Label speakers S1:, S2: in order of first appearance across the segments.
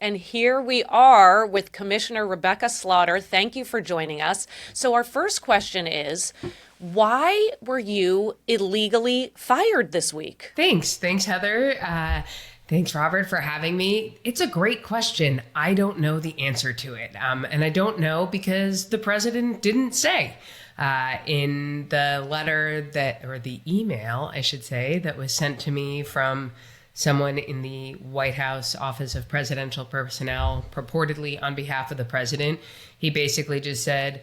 S1: And here we are with Commissioner Rebecca Slaughter. Thank you for joining us. So our first question is, why were you illegally fired this week?
S2: Thanks, Heather. Thanks, Robert, for having me. It's a great question. I don't know the answer to it. And I don't know because the president didn't say. In the letter or the email, I should say, that was sent to me from someone in the White House Office of Presidential Personnel, purportedly on behalf of the president, he basically just said,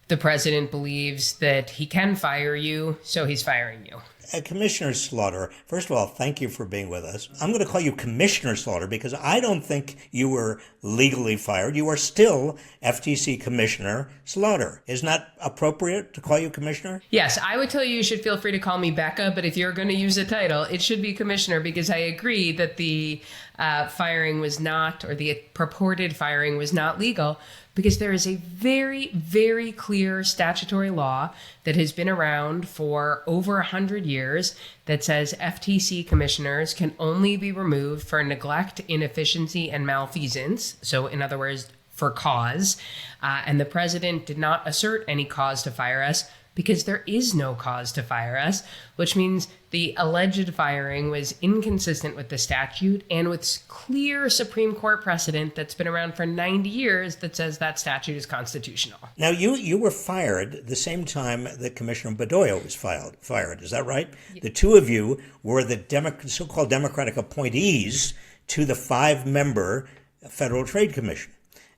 S2: the president believes that he can fire you, so he's firing you.
S3: Commissioner Slaughter, first of all, thank you for being with us. I'm going to call you Commissioner Slaughter because I don't think you were legally fired. You are still FTC Commissioner Slaughter. Isn't that appropriate to call you Commissioner?
S2: Yes, I would tell you should feel free to call me Becca, but if you're going to use a title, it should be Commissioner because I agree that the firing was not, or the purported firing was not legal, because there is a very, very clear statutory law that has been around for over 100 years that says FTC commissioners can only be removed for neglect, inefficiency, and malfeasance. So in other words, for cause. And the president did not assert any cause to fire us because there is no cause to fire us, which means the alleged firing was inconsistent with the statute and with clear Supreme Court precedent that's been around for 90 years that says that statute is constitutional.
S3: Now, you were fired the same time that Commissioner Bedoya was fired. Is that right? Yeah. The two of you were the so-called Democratic appointees to the 5-member Federal Trade Commission.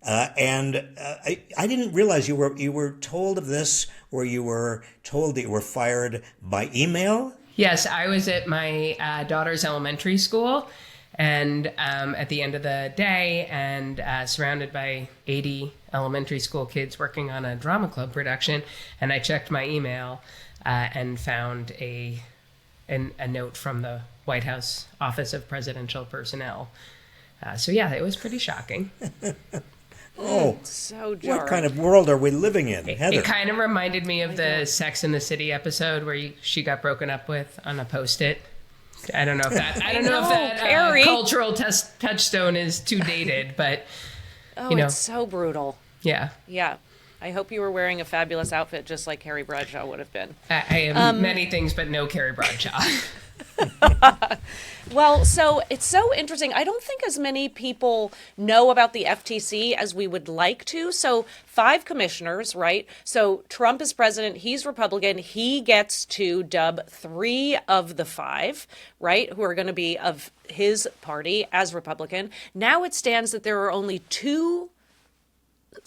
S3: I didn't realize you were told of this, or you were told that you were fired by email.
S2: Yes, I was at my daughter's elementary school, and at the end of the day, and surrounded by 80 elementary school kids working on a drama club production, and I checked my email and found a note from the White House Office of Presidential Personnel. So yeah, it was pretty shocking.
S3: Oh,
S1: so jarring.
S3: What kind of world are we living in, Heather?
S2: It kind of reminded me of the Sex and the City episode where she got broken up with on a Post-it. I don't know if that cultural touchstone is too dated, but
S1: it's so brutal.
S2: Yeah.
S1: Yeah. I hope you were wearing a fabulous outfit just like Carrie Bradshaw would have been.
S2: I am many things, but no Carrie Bradshaw.
S1: Well, so it's so interesting. I don't think as many people know about the FTC as we would like to. So 5 commissioners, right? So Trump is president. He's Republican. He gets to dub 3 of the 5, right, who are going to be of his party as Republican. Now it stands that there are only 2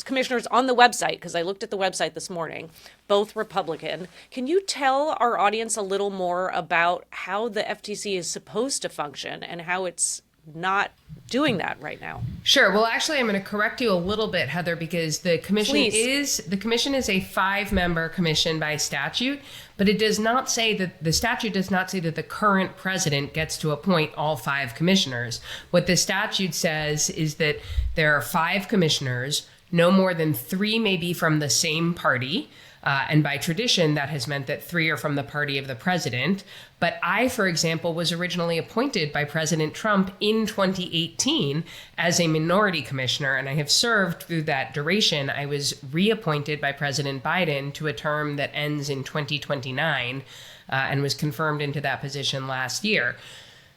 S1: commissioners on the website, because I looked at the website this morning, both Republican. Can you tell our audience a little more about how the FTC is supposed to function and how it's not doing that right now?
S2: Sure. Well, actually, I'm going to correct you a little bit, Heather, because the commission is a 5-member commission by statute, but it does not say that the statute does not say that the current president gets to appoint all 5 commissioners. What the statute says is that there are 5 commissioners. No more than 3 may be from the same party. And by tradition, that has meant that 3 are from the party of the president. But I, for example, was originally appointed by President Trump in 2018 as a minority commissioner, and I have served through that duration. I was reappointed by President Biden to a term that ends in 2029 and was confirmed into that position last year.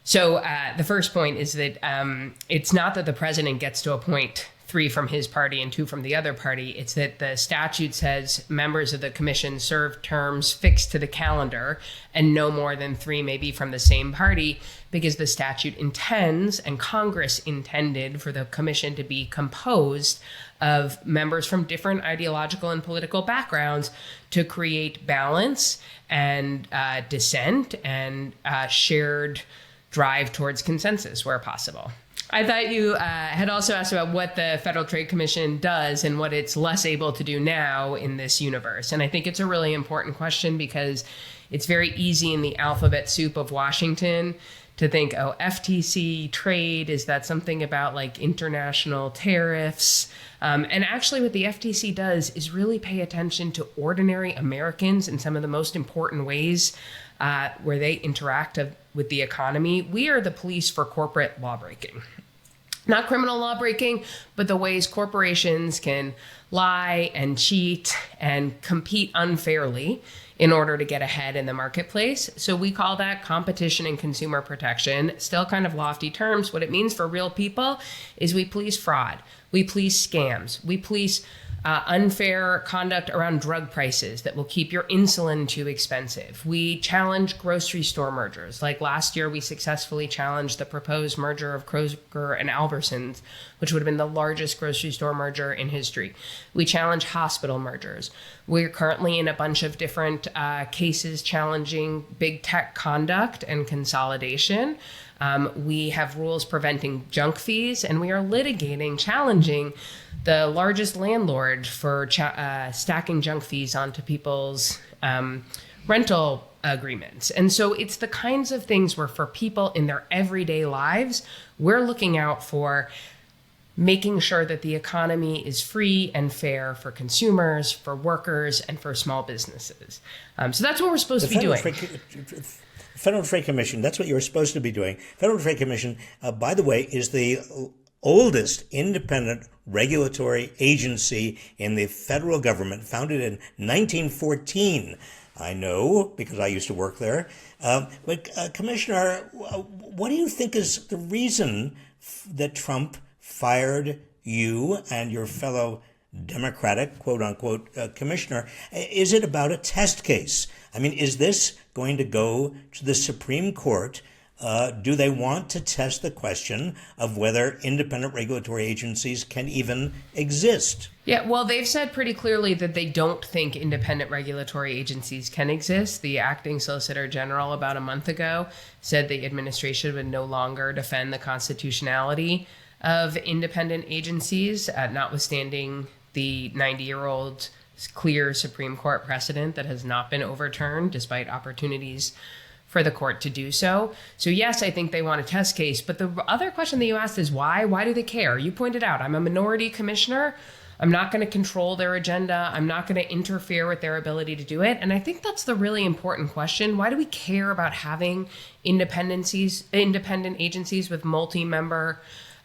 S2: So the first point is that it's not that the president gets to appoint 3 from his party and 2 from the other party. It's that the statute says members of the commission serve terms fixed to the calendar, and no more than 3 may be from the same party, because the statute intends, and Congress intended, for the commission to be composed of members from different ideological and political backgrounds to create balance and dissent and shared drive towards consensus where possible. I thought you had also asked about what the Federal Trade Commission does and what it's less able to do now in this universe. And I think it's a really important question because it's very easy in the alphabet soup of Washington to think, oh, FTC trade, is that something about like international tariffs? And actually what the FTC does is really pay attention to ordinary Americans in some of the most important ways where they interact with the economy. We are the police for corporate lawbreaking. not criminal law breaking, but the ways corporations can lie and cheat and compete unfairly in order to get ahead in the marketplace. So we call that competition and consumer protection. Still kind of lofty terms. What it means for real people is we police fraud, we police scams, we police unfair conduct around drug prices that will keep your insulin too expensive. We challenge grocery store mergers. Like last year, we successfully challenged the proposed merger of Kroger and Albertsons, which would have been the largest grocery store merger in history. We challenge hospital mergers. We're currently in a bunch of different cases challenging big tech conduct and consolidation. We have rules preventing junk fees, and we are litigating, challenging the largest landlord for stacking junk fees onto people's rental agreements. And so it's the kinds of things where for people in their everyday lives, we're looking out for making sure that the economy is free and fair for consumers, for workers, and for small businesses. So that's what we're supposed to be doing.
S3: Federal Trade Commission, that's what you're supposed to be doing. Federal Trade Commission, by the way, is the oldest independent regulatory agency in the federal government, founded in 1914. I know, because I used to work there. But Commissioner, what do you think is the reason that Trump fired you and your fellow Democratic, quote unquote, commissioner? Is it about a test case? I mean, is this going to go to the Supreme Court? Do they want to test the question of whether independent regulatory agencies can even exist?
S2: Yeah, well, they've said pretty clearly that they don't think independent regulatory agencies can exist. The acting Solicitor General about a month ago said the administration would no longer defend the constitutionality of independent agencies, notwithstanding the 90-year-old clear Supreme Court precedent that has not been overturned despite opportunities for the court to do so. So yes, I think they want a test case. But the other question that you asked is why? Why do they care? You pointed out, I'm a minority commissioner. I'm not going to control their agenda. I'm not going to interfere with their ability to do it. And I think that's the really important question. Why do we care about having independent agencies with multi-member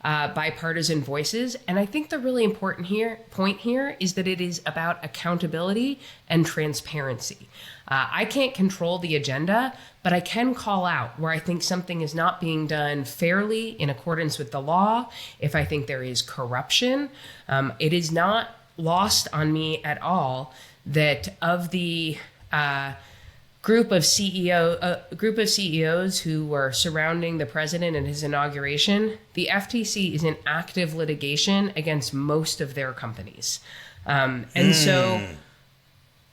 S2: bipartisan voices? And I think the really important point here is that it is about accountability and transparency. I can't control the agenda, but I can call out where I think something is not being done fairly in accordance with the law. If I think there is corruption, it is not lost on me at all that of the group of CEOs who were surrounding the president in his inauguration, the FTC is in active litigation against most of their companies. So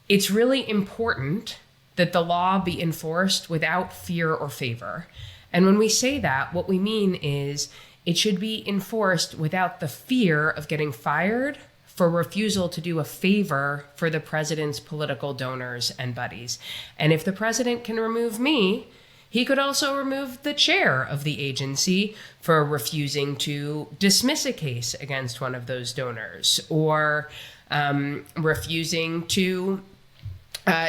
S2: it's really important that the law be enforced without fear or favor. And when we say that, what we mean is it should be enforced without the fear of getting fired for refusal to do a favor for the president's political donors and buddies. And if the president can remove me, he could also remove the chair of the agency for refusing to dismiss a case against one of those donors, or refusing to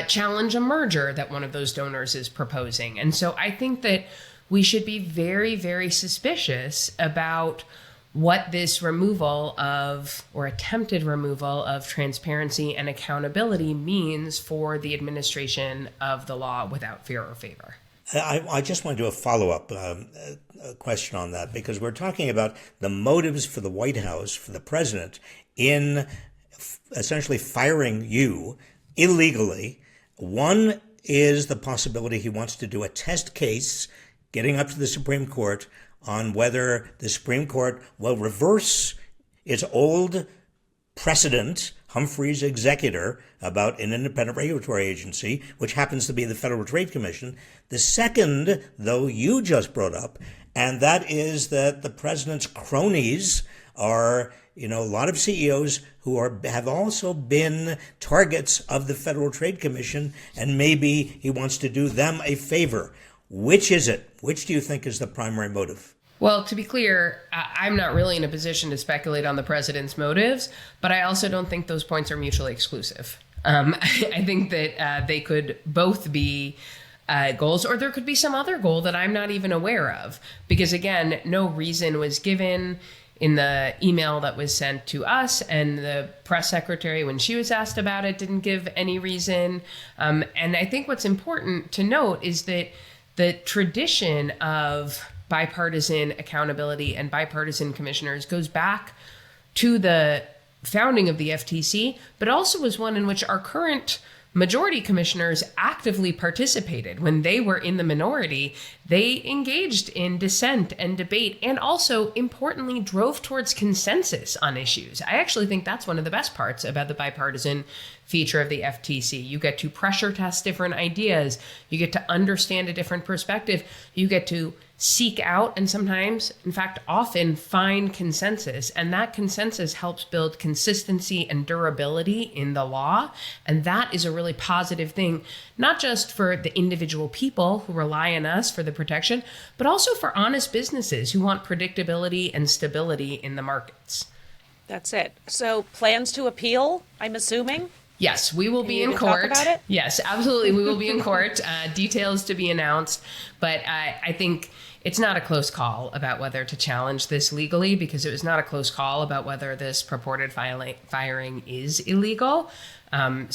S2: challenge a merger that one of those donors is proposing. And so I think that we should be very, very suspicious about what this removal of, or attempted removal of, transparency and accountability means for the administration of the law without fear or favor.
S3: I just want to do a follow-up question on that, because we're talking about the motives for the White House, for the president, in essentially firing you illegally. One is the possibility he wants to do a test case, getting up to the Supreme Court, on whether the Supreme Court will reverse its old precedent, Humphrey's executor, about an independent regulatory agency, which happens to be the Federal Trade Commission. The second, though, you just brought up, and that is that the president's cronies are, a lot of CEOs who have also been targets of the Federal Trade Commission, and maybe he wants to do them a favor. Which is it? Which do you think is the primary motive?
S2: Well, to be clear, I'm not really in a position to speculate on the president's motives, but I also don't think those points are mutually exclusive. I think that they could both be goals, or there could be some other goal that I'm not even aware of. Because again, no reason was given in the email that was sent to us, and the press secretary, when she was asked about it, didn't give any reason. And I think what's important to note is that the tradition of bipartisan accountability and bipartisan commissioners goes back to the founding of the FTC, but also was one in which our current majority commissioners actively participated. When they were in the minority, they engaged in dissent and debate, and also, importantly, drove towards consensus on issues. I actually think that's one of the best parts about the bipartisan feature of the FTC. You get to pressure test different ideas. You get to understand a different perspective. You get to seek out and sometimes, in fact, often find consensus. And that consensus helps build consistency and durability in the law. And that is a really positive thing, not just for the individual people who rely on us for the protection, but also for honest businesses who want predictability and stability in the markets.
S1: That's it. So plans to appeal, I'm assuming?
S2: Yes, we will be in court.
S1: Talk about it?
S2: Yes, absolutely. We will be in court. Details to be announced. But I think it's not a close call about whether to challenge this legally, because it was not a close call about whether this purported firing is illegal. How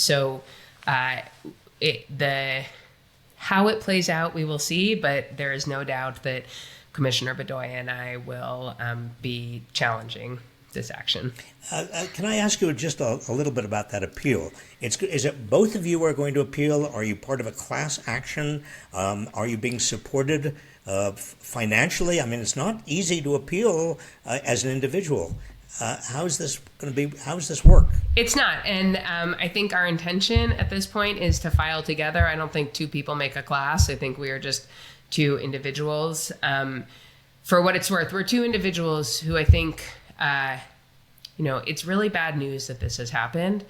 S2: it plays out, we will see. But there is no doubt that Commissioner Bedoya and I will be challenging this action.
S3: Can I ask you just a little bit about that appeal? Is it both of you are going to appeal? Are you part of a class action? Are you being supported financially? I mean, it's not easy to appeal as an individual. How is this going to be? How does this work?
S2: It's not. And I think our intention at this point is to file together. I don't think two people make a class. I think we are just two individuals. For what it's worth, we're two individuals who I think it's really bad news that this has happened.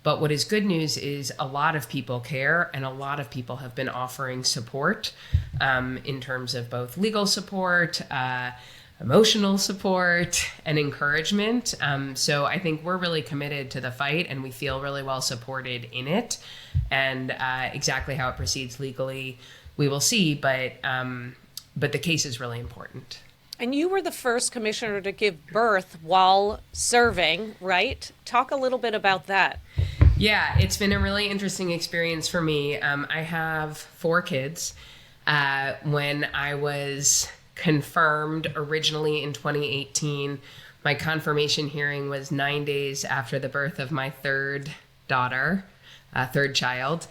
S2: But what is good news is a lot of people care, and a lot of people have been offering support in terms of both legal support, emotional support, and encouragement. So I think we're really committed to the fight, and we feel really well supported in it. And exactly how it proceeds legally, we will see. But the case is really important.
S1: And you were the first commissioner to give birth while serving, right? Talk a little bit about that.
S2: Yeah, it's been a really interesting experience for me. I have 4 kids. When I was confirmed originally in 2018, my confirmation hearing was 9 days after the birth of my third child.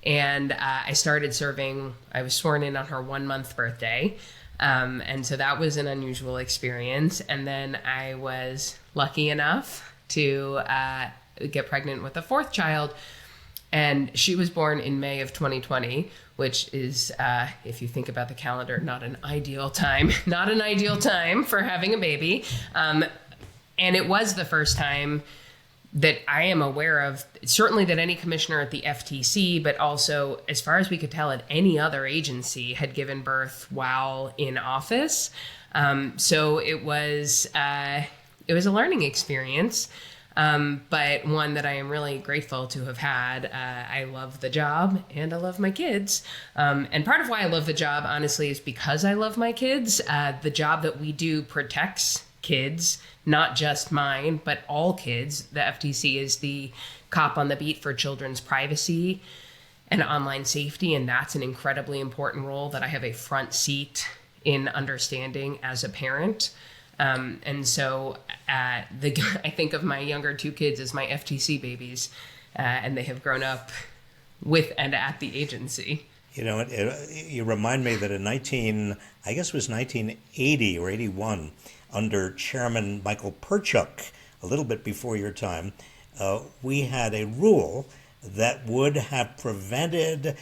S2: And I started serving, I was sworn in on her 1-month birthday. And so that was an unusual experience. And then I was lucky enough to get pregnant with a 4th child. And she was born in May of 2020, which is, if you think about the calendar, not an ideal time for having a baby. And it was the first time that I am aware of, certainly that any commissioner at the FTC, but also, as far as we could tell, at any other agency had given birth while in office. So it was a learning experience, but one that I am really grateful to have had. I love the job and I love my kids. And part of why I love the job, honestly, is because I love my kids. The job that we do protects kids, not just mine, but all kids. The FTC is the cop on the beat for children's privacy and online safety, and that's an incredibly important role that I have a front seat in understanding as a parent. And so I think of my younger 2 kids as my FTC babies, and they have grown up with and at the agency.
S3: You know, you remind me that in 1980 or 81, under Chairman Michael Perchuk, a little bit before your time, we had a rule that would have prevented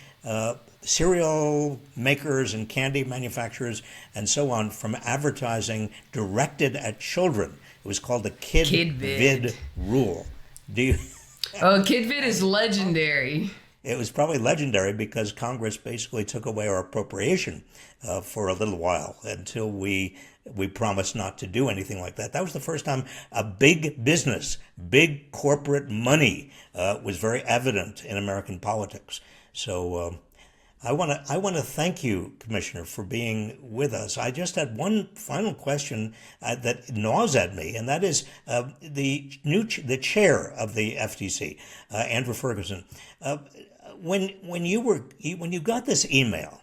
S3: cereal makers and candy manufacturers and so on from advertising directed at children. It was called the KidVid rule.
S2: KidVid is legendary.
S3: It was probably legendary because Congress basically took away our appropriation for a little while until we promised not to do anything like that. That was the first time a big business, big corporate money was very evident in American politics. So I want to thank you, Commissioner, for being with us. I just had one final question that gnaws at me, and that is the chair of the FTC, Andrew Ferguson. When you got this email,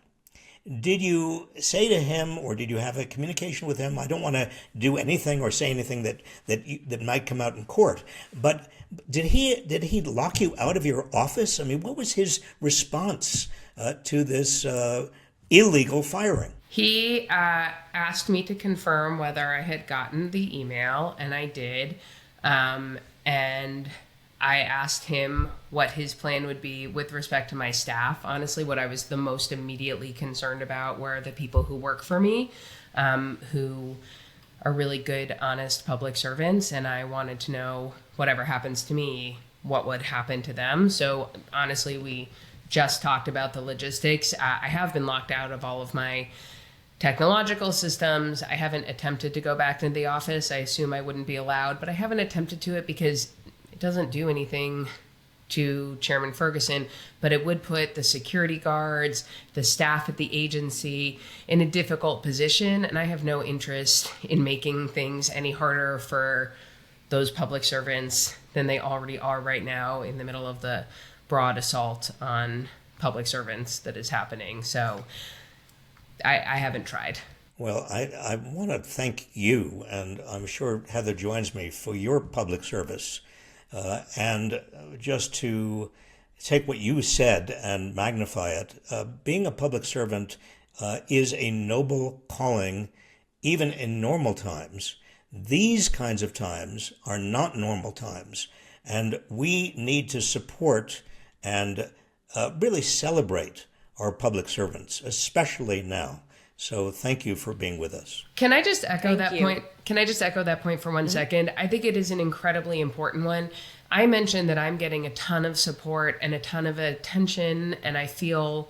S3: did you say to him, or did you have a communication with him? I don't want to do anything or say anything that might come out in court, but did he lock you out of your office? I mean, what was his response to this illegal firing?
S2: He asked me to confirm whether I had gotten the email, and I did. And I asked him what his plan would be with respect to my staff. Honestly, what I was the most immediately concerned about were the people who work for me, who are really good, honest public servants. And I wanted to know, whatever happens to me, what would happen to them. So honestly, we just talked about the logistics. I have been locked out of all of my technological systems. I haven't attempted to go back into the office. I assume I wouldn't be allowed, but I haven't attempted to it because it doesn't do anything to Chairman Ferguson, but it would put the security guards, the staff at the agency in a difficult position. And I have no interest in making things any harder for those public servants than they already are right now in the middle of the broad assault on public servants that is happening. So I haven't tried.
S3: Well, I want to thank you, and I'm sure Heather joins me, for your public service. And just to take what you said and magnify it, being a public servant is a noble calling, even in normal times. These kinds of times are not normal times, and we need to support and really celebrate our public servants, especially now. So thank you for being with us.
S2: Can I just echo that point? Can I just echo that point for 1 second? I think it is an incredibly important one. I mentioned that I'm getting a ton of support and a ton of attention, and I feel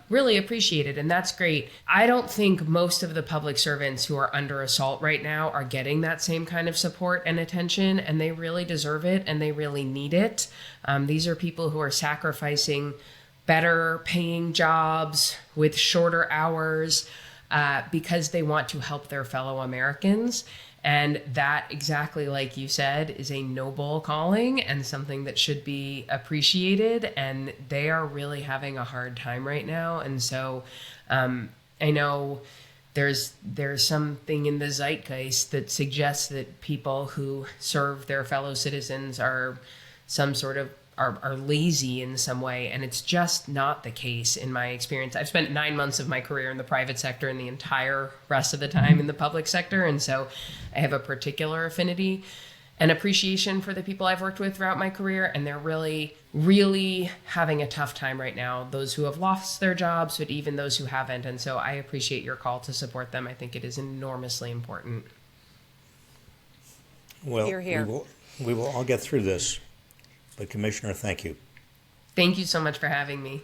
S2: really appreciated, and that's great. I don't think most of the public servants who are under assault right now are getting that same kind of support and attention, and they really deserve it, and they really need it. These are people who are sacrificing better paying jobs with shorter hours because they want to help their fellow Americans. And that, exactly like you said, is a noble calling and something that should be appreciated. And they are really having a hard time right now. And so I know there's something in the zeitgeist that suggests that people who serve their fellow citizens are some sort of are lazy in some way, and it's just not the case in my experience. I've spent 9 months of my career in the private sector and the entire rest of the time in the public sector, and so I have a particular affinity and appreciation for the people I've worked with throughout my career, and they're really, really having a tough time right now, those who have lost their jobs, but even those who haven't, and so I appreciate your call to support them. I think it is enormously important.
S3: Well,
S1: Hear, hear.
S3: We will all get through this. But Commissioner, thank you.
S2: Thank you so much for having me.